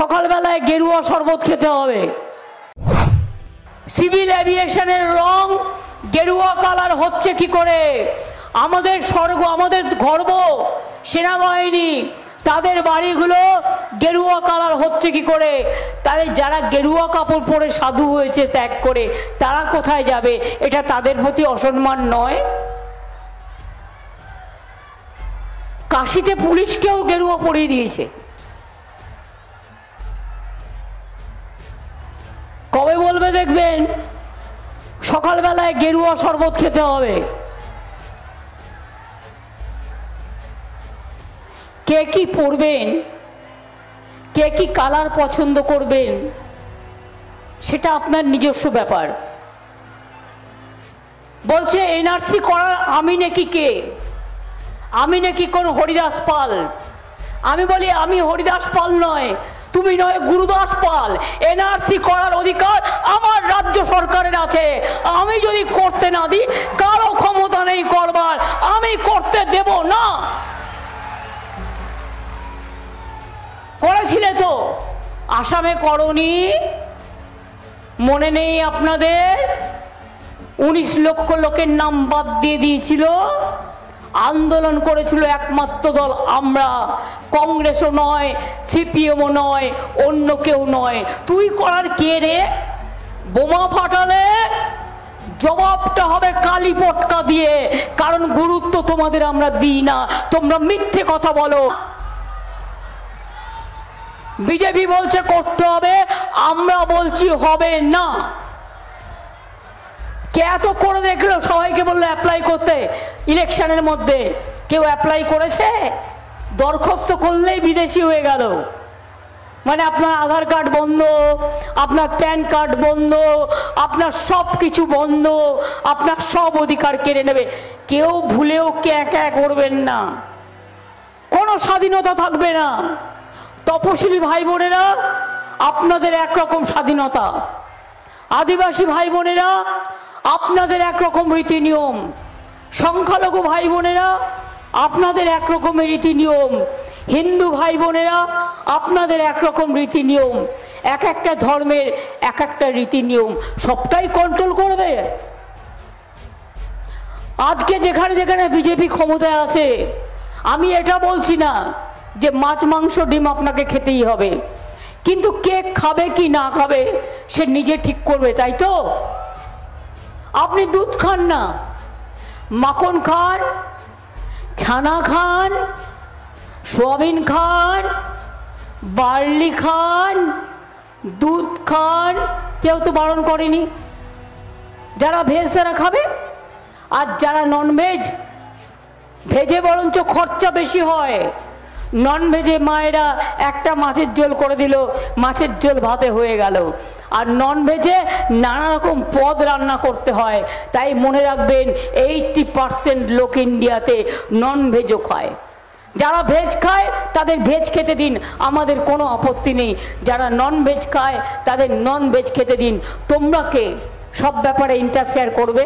সকালবেলায় গেরুয়া শরবত খেতে হবে। সিভিল এভিয়েশনের রং গেরুয়া কালার হচ্ছে কি করে? আমাদের স্বর্গ, আমাদের গর্ব সেনাবাহিনী, তাদের বাড়িগুলো গেরুয়া কালার হচ্ছে কি করে? তাহলে যারা গেরুয়া কাপড় পরে সাধু হয়েছে ত্যাগ করে, তারা কোথায় যাবে? এটা তাদের প্রতি অসম্মান নয়? কাশিতে পুলিশকেও গেরুয়া পরিয়ে দিয়েছে। কবে বলবে দেখবেন সকালবেলায় গেরুয়া শরবত খেতে হবে? কে কি পরবেন, কে কি কালার পছন্দ করবেন, সেটা আপনার নিজস্ব ব্যাপার। বলছে এনআরসি করার আমি নাকি কে? আমি নাকি কোন হরিদাস পাল? আমি বলি আমি হরিদাস পাল নয়, তুমি নয় গুরুদাস পাল। এনআরসি করার অধিকার আমার রাজ্য সরকারের আছে। আমি যদি করতে না দিই, কারো ক্ষমতা নেই করবার, আমি করতে দেব না। করেছিলে তো, আসামে করনি? মনে নেই আপনাদের? 19 লক্ষ লোকের নাম বাদ দিয়ে দিয়েছিল। আন্দোলন করেছিল একমাত্র দল আমরা, কংগ্রেসও নয়, সিপিএমও নয়, অন্য কেউ নয়। তুই করার কে রে? বোমা ফাটালে জবাবটা হবে কালি পটকা দিয়ে, কারণ গুরুত্ব তোমাদের আমরা দিই না, তোমরা মিথ্যে কথা বলো। বিজেপি বলছে করতে হবে, আমরা বলছি হবে না। কে এত করে দেখলো, সবাইকে বললো অ্যাপ্লাই করতে ইলেকশনের মধ্যে? কেউ অ্যাপ্লাই করেছে? দরখাস্ত করলেই বিদেশি হয়ে গেল। মানে আপনার আধার কার্ড বন্ধ, আপনার প্যান কার্ড বন্ধ, আপনার সব কিছু বন্ধ, আপনার সব অধিকার কেড়ে নেবে। কেউ ভুলেও ক্যা করবেন না, কোনো স্বাধীনতা থাকবে না। তপশিলি ভাই বোনেরা, আপনাদের একরকম স্বাধীনতা। আদিবাসী ভাই বোনেরা, আপনাদের একরকম রীতি নিয়ম। সংখ্যালঘু ভাই বোনেরা, আপনাদের একরকমের রীতি নিয়ম। হিন্দু ভাই বোনেরা, আপনাদের একরকম রীতি নিয়ম। এক একটা ধর্মের এক একটা রীতি নিয়ম, সবটাই কন্ট্রোল করবে। আজকে যেখানে যেখানে বিজেপি ক্ষমতায় আছে, আমি এটা বলছি না যে মাছ মাংস ডিম আপনাকে খেতেই হবে, কিন্তু কে খাবে কি না খাবে সে নিজে ঠিক করবে, তাই তো? আপনি দুধ খান না, মাখন খান, ছানা খান, সোয়াবিন খান, বার্লি খান, দুধ খান, কেউ তো বারণ করেনি। যারা ভেজ তারা খাবে, আর যারা নন ভেজ, ভেজে বরঞ্চ খরচা বেশি হয়। নন ভেজে মায়েরা একটা মাছের ঝোল করে দিল, মাছের ঝোল ভাতে হয়ে গেল। আর নন ভেজে নানা রকম পদ রান্না করতে হয়। তাই মনে রাখবেন 80% লোক ইন্ডিয়াতে নন ভেজও খায়। যারা ভেজ খায় তাদের ভেজ খেতে দিন, আমাদের কোনো আপত্তি নেই। যারা নন ভেজ খায় তাদের নন ভেজ খেতে দিন। তোমরা কে সব ব্যাপারে ইন্টারফেয়ার করবে?